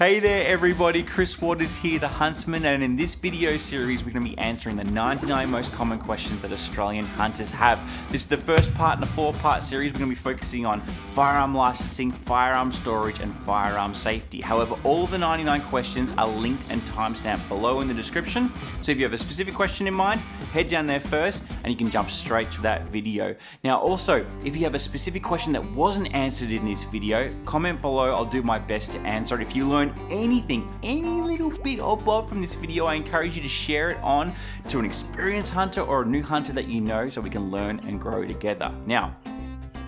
Hey there everybody, Chris Waters here, the Huntsman, and in this video series we're going to be answering the 99 most common questions that Australian hunters have. This is the first part in a 4-part series. We're going to be focusing on firearm licensing, firearm storage, and firearm safety. However, all of the 99 questions are linked and timestamped below in the description, so if you have a specific question in mind, head down there first and you can jump straight to that video. Now also, if you have a specific question that wasn't answered in this video, comment below, I'll do my best to answer it. If you learn anything, any little bit or bob from this video, I encourage you to share it on to an experienced hunter or a new hunter that you know so we can learn and grow together. Now,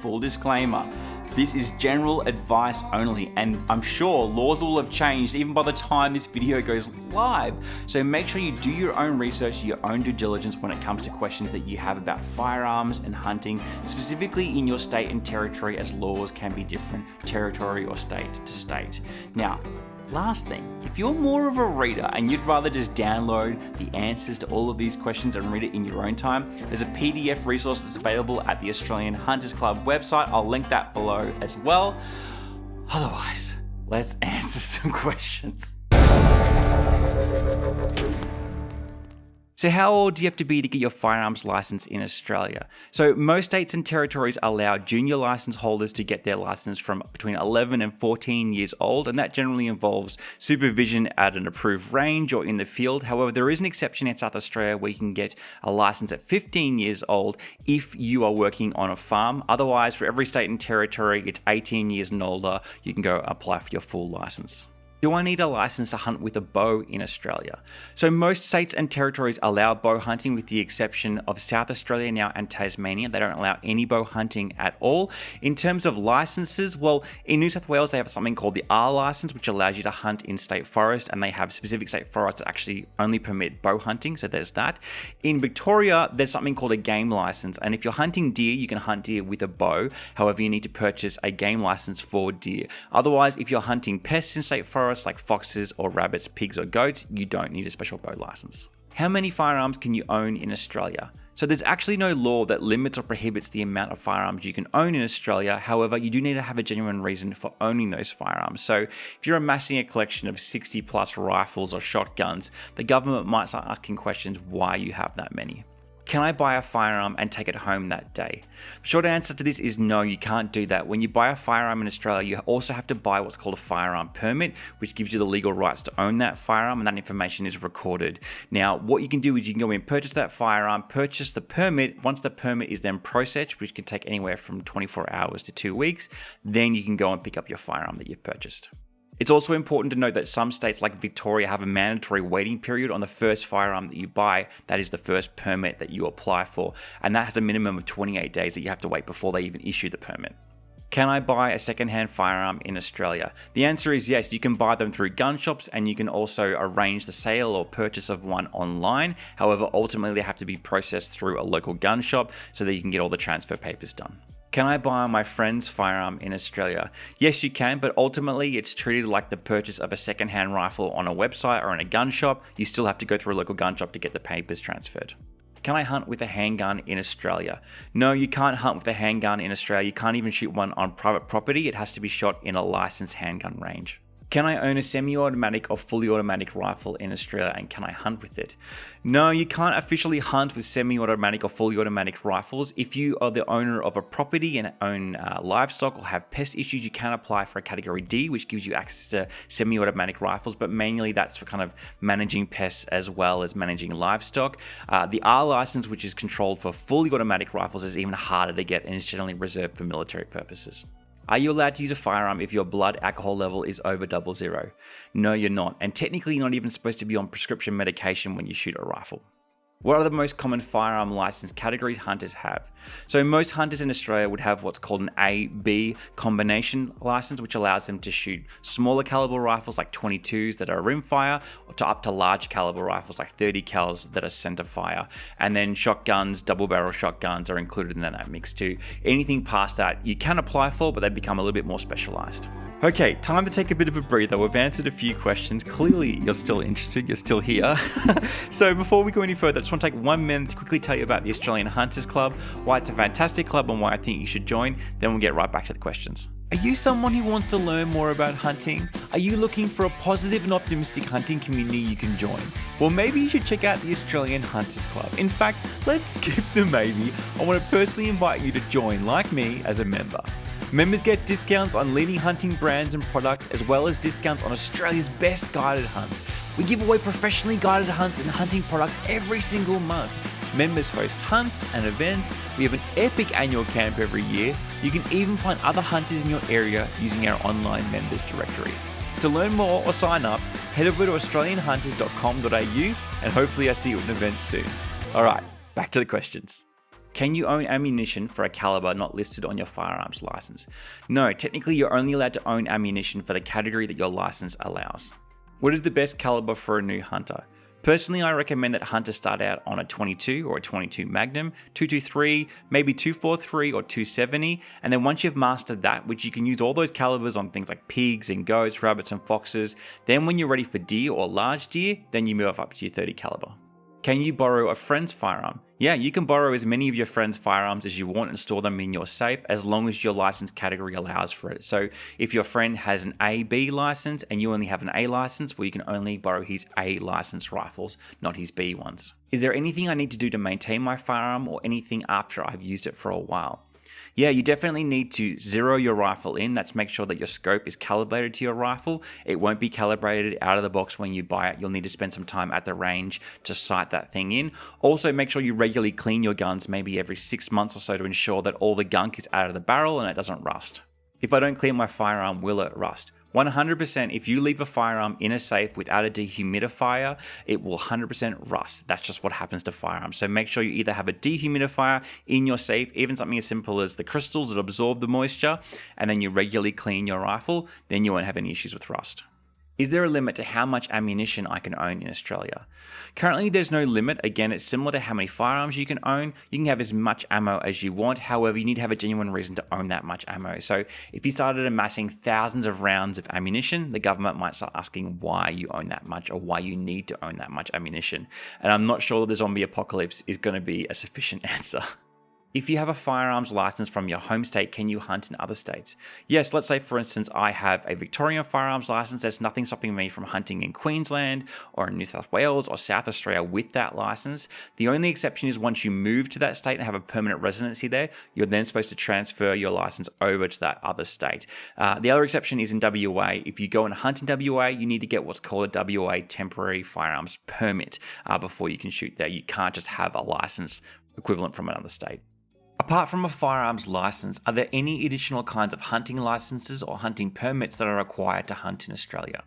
full disclaimer, this is general advice only, and I'm sure laws will have changed even by the time this video goes live. So make sure you do your own research, your own due diligence when it comes to questions that you have about firearms and hunting, specifically in your state and territory, as laws can be different territory or state to state. Now, last thing, if you're more of a reader and you'd rather just download the answers to all of these questions and read it in your own time, there's a PDF resource that's available at the Australian Hunters Club website. I'll link that below as well. Otherwise, let's answer some questions. So how old do you have to be to get your firearms license in Australia? So most states and territories allow junior license holders to get their license from between 11 and 14 years old, and that generally involves supervision at an approved range or in the field. However, there is an exception in South Australia where you can get a license at 15 years old if you are working on a farm. Otherwise, for every state and territory, it's 18 years and older, you can go apply for your full license. Do I need a license to hunt with a bow in Australia? So most states and territories allow bow hunting with the exception of South Australia now and Tasmania. They don't allow any bow hunting at all. In terms of licenses, well, in New South Wales, they have something called the R license, which allows you to hunt in state forest, and they have specific state forests that actually only permit bow hunting, so there's that. In Victoria, there's something called a game license, and if you're hunting deer, you can hunt deer with a bow. However, you need to purchase a game license for deer. Otherwise, if you're hunting pests in state forests, like foxes or rabbits, pigs or goats, you don't need a special bow license. How many firearms can you own in Australia? So there's actually no law that limits or prohibits the amount of firearms you can own in Australia. However, you do need to have a genuine reason for owning those firearms. So if you're amassing a collection of 60 plus rifles or shotguns, the government might start asking questions why you have that many. Can I buy a firearm and take it home that day? Short answer to this is no, you can't do that. When you buy a firearm in Australia, you also have to buy what's called a firearm permit, which gives you the legal rights to own that firearm, and that information is recorded. Now, what you can do is you can go in, purchase that firearm, purchase the permit. Once the permit is then processed, which can take anywhere from 24 hours to 2 weeks, then you can go and pick up your firearm that you've purchased. It's also important to note that some states like Victoria have a mandatory waiting period on the first firearm that you buy. That is the first permit that you apply for, and that has a minimum of 28 days that you have to wait before they even issue the permit. Can I buy a secondhand firearm in Australia? The answer is yes, you can buy them through gun shops, and you can also arrange the sale or purchase of one online. However, ultimately they have to be processed through a local gun shop so that you can get all the transfer papers done. Can I buy my friend's firearm in Australia? Yes, you can, but ultimately it's treated like the purchase of a secondhand rifle on a website or in a gun shop. You still have to go through a local gun shop to get the papers transferred. Can I hunt with a handgun in Australia? No, you can't hunt with a handgun in Australia. You can't even shoot one on private property. It has to be shot in a licensed handgun range. Can I own a semi-automatic or fully automatic rifle in Australia, and can I hunt with it? No, you can't officially hunt with semi-automatic or fully automatic rifles. If you are the owner of a property and own livestock or have pest issues, you can apply for a category D, which gives you access to semi-automatic rifles, but mainly that's for kind of managing pests as well as managing livestock. The R license, which is controlled for fully automatic rifles, is even harder to get and is generally reserved for military purposes. Are you allowed to use a firearm if your blood alcohol level is over 00? No, you're not, and technically you're not even supposed to be on prescription medication when you shoot a rifle. What are the most common firearm license categories hunters have? So most hunters in Australia would have what's called an A-B combination license, which allows them to shoot smaller caliber rifles like 22s that are rimfire, or to up to large caliber rifles like 30 cals that are center fire. And then shotguns, double barrel shotguns are included in that mix too. Anything past that you can apply for, but they become a little bit more specialized. Okay, time to take a bit of a breather. We've answered a few questions. Clearly, you're still interested. You're still here. So before we go any further, I just want to take 1 minute to quickly tell you about the Australian Hunters Club, why it's a fantastic club and why I think you should join. Then we'll get right back to the questions. Are you someone who wants to learn more about hunting? Are you looking for a positive and optimistic hunting community you can join? Well, maybe you should check out the Australian Hunters Club. In fact, let's skip the maybe. I want to personally invite you to join, like me, as a member. Members get discounts on leading hunting brands and products, as well as discounts on Australia's best guided hunts. We give away professionally guided hunts and hunting products every single month. Members host hunts and events. We have an epic annual camp every year. You can even find other hunters in your area using our online members directory. To learn more or sign up, head over to australianhunters.com.au and hopefully I see you at an event soon. Alright, back to the questions. Can you own ammunition for a caliber not listed on your firearms license? No, technically you're only allowed to own ammunition for the category that your license allows. What is the best caliber for a new hunter? Personally, I recommend that hunters start out on a 22 or a 22 Magnum, 223, maybe 243 or 270, and then once you've mastered that, which you can use all those calibers on things like pigs and goats, rabbits and foxes, then when you're ready for deer or large deer, then you move up to your 30 caliber. Can you borrow a friend's firearm? Yeah, you can borrow as many of your friend's firearms as you want and store them in your safe as long as your license category allows for it. So if your friend has an A/B license and you only have an A license, well, you can only borrow his A license rifles, not his B ones. Is there anything I need to do to maintain my firearm or anything after I've used it for a while? Yeah, you definitely need to zero your rifle in. That's make sure that your scope is calibrated to your rifle. It won't be calibrated out of the box when you buy it. You'll need to spend some time at the range to sight that thing in. Also, make sure you regularly clean your guns maybe every 6 months or so to ensure that all the gunk is out of the barrel and it doesn't rust. If I don't clean my firearm, will it rust? 100%, if you leave a firearm in a safe without a dehumidifier, it will 100% rust. That's just what happens to firearms. So make sure you either have a dehumidifier in your safe, even something as simple as the crystals that absorb the moisture, and then you regularly clean your rifle, then you won't have any issues with rust. Is there a limit to how much ammunition I can own in Australia? Currently, there's no limit. Again, it's similar to how many firearms you can own. You can have as much ammo as you want. However, you need to have a genuine reason to own that much ammo. So if you started amassing thousands of rounds of ammunition, the government might start asking why you own that much or why you need to own that much ammunition. And I'm not sure that the zombie apocalypse is going to be a sufficient answer. If you have a firearms license from your home state, can you hunt in other states? Yes, let's say for instance I have a Victorian firearms license. There's nothing stopping me from hunting in Queensland or in New South Wales or South Australia with that license. The only exception is once you move to that state and have a permanent residency there, you're then supposed to transfer your license over to that other state. The other exception is in WA. If you go and hunt in WA, you need to get what's called a WA temporary firearms permit before you can shoot there. You can't just have a license equivalent from another state. Apart from a firearms license, are there any additional kinds of hunting licenses or hunting permits that are required to hunt in Australia?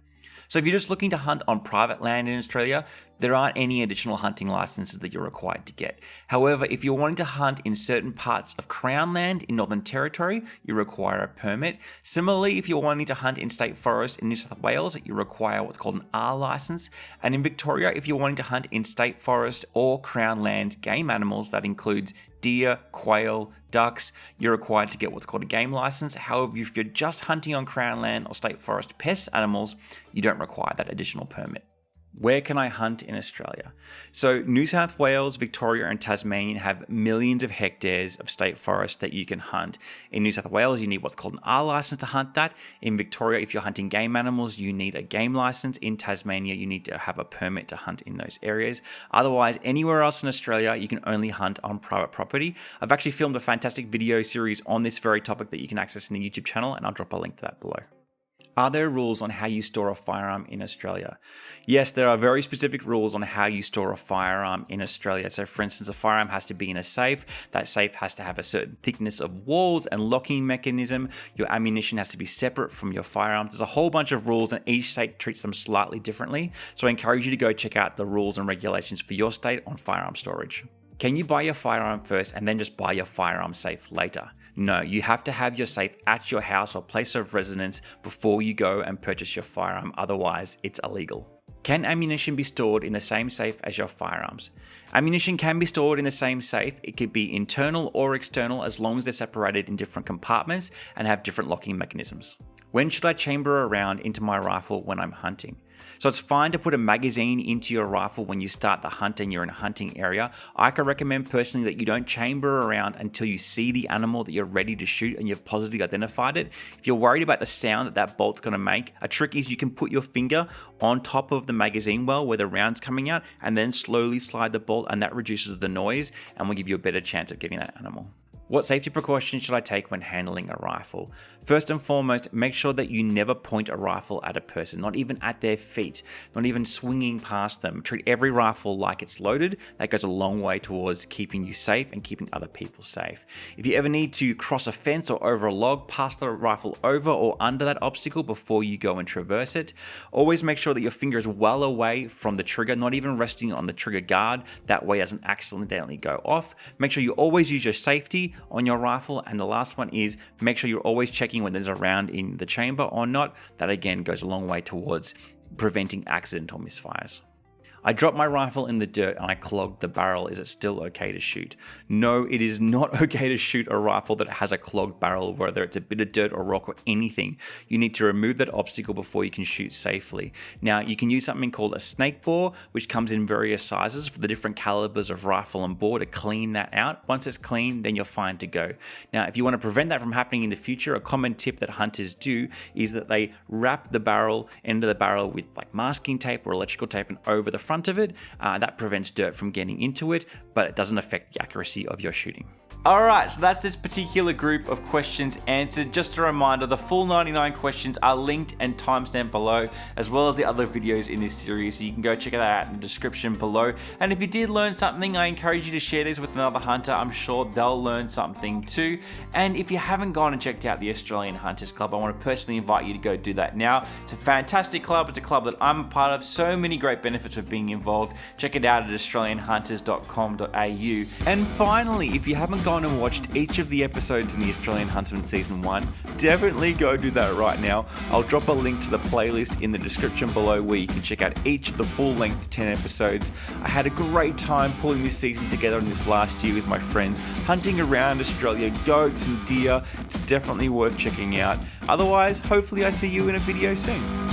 So if you're just looking to hunt on private land in Australia, there aren't any additional hunting licenses that you're required to get. However, if you're wanting to hunt in certain parts of Crown land in Northern Territory, you require a permit. Similarly, if you're wanting to hunt in state forest in New South Wales, you require what's called an R license. And in Victoria, if you're wanting to hunt in state forest or Crown land game animals, that includes deer, quail, ducks, you're required to get what's called a game license. However, if you're just hunting on Crown land or state forest pest animals, you don't require that additional permit. Where can I hunt in Australia? So New South Wales, Victoria and Tasmania have millions of hectares of state forest that you can hunt. In New South Wales, you need what's called an R license to hunt that. In Victoria, if you're hunting game animals, you need a game license. In Tasmania, you need to have a permit to hunt in those areas. Otherwise, anywhere else in Australia, you can only hunt on private property. I've actually filmed a fantastic video series on this very topic that you can access in the YouTube channel, and I'll drop a link to that below. Are there rules on how you store a firearm in Australia? Yes, there are very specific rules on how you store a firearm in Australia. So for instance, a firearm has to be in a safe. That safe has to have a certain thickness of walls and locking mechanism. Your ammunition has to be separate from your firearms. There's a whole bunch of rules and each state treats them slightly differently. So I encourage you to go check out the rules and regulations for your state on firearm storage. Can you buy your firearm first and then just buy your firearm safe later? No, you have to have your safe at your house or place of residence before you go and purchase your firearm. Otherwise, it's illegal. Can ammunition be stored in the same safe as your firearms? Ammunition can be stored in the same safe. It could be internal or external as long as they're separated in different compartments and have different locking mechanisms. When should I chamber a round into my rifle when I'm hunting? So it's fine to put a magazine into your rifle when you start the hunt and you're in a hunting area. I can recommend personally that you don't chamber around until you see the animal that you're ready to shoot and you've positively identified it. If you're worried about the sound that bolt's going to make, a trick is you can put your finger on top of the magazine well where the round's coming out and then slowly slide the bolt, and that reduces the noise and will give you a better chance of getting that animal. What safety precautions should I take when handling a rifle? First and foremost, make sure that you never point a rifle at a person, not even at their feet, not even swinging past them. Treat every rifle like it's loaded. That goes a long way towards keeping you safe and keeping other people safe. If you ever need to cross a fence or over a log, pass the rifle over or under that obstacle before you go and traverse it. Always make sure that your finger is well away from the trigger, not even resting on the trigger guard. That way it doesn't accidentally go off. Make sure you always use your safety on your rifle. And the last one is make sure you're always checking when there's a round in the chamber or not. That again goes a long way towards preventing accidental misfires. I dropped my rifle in the dirt and I clogged the barrel. Is it still okay to shoot? No, it is not okay to shoot a rifle that has a clogged barrel, whether it's a bit of dirt or rock or anything. You need to remove that obstacle before you can shoot safely. Now, you can use something called a snake bore, which comes in various sizes for the different calibers of rifle and bore to clean that out. Once it's clean, then you're fine to go. Now, if you want to prevent that from happening in the future, a common tip that hunters do is that they wrap the end of the barrel with like masking tape or electrical tape and over the front of it. That prevents dirt from getting into it, but it doesn't affect the accuracy of your shooting. Alright, so that's this particular group of questions answered. Just a reminder, the full 99 questions are linked and timestamped below, as well as the other videos in this series, so you can go check that out in the description below. And if you did learn something, I encourage you to share this with another hunter. I'm sure they'll learn something too. And if you haven't gone and checked out the Australian Hunters Club, I want to personally invite you to go do that now. It's a fantastic club. It's a club that I'm a part of. So many great benefits of being involved. Check it out at australianhunters.com.au. And finally, if you haven't gone and watched each of the episodes in the Australian Huntsman Season 1, definitely go do that right now. I'll drop a link to the playlist in the description below where you can check out each of the full-length 10 episodes. I had a great time pulling this season together in this last year with my friends, hunting around Australia, goats and deer. It's definitely worth checking out. Otherwise, hopefully I see you in a video soon.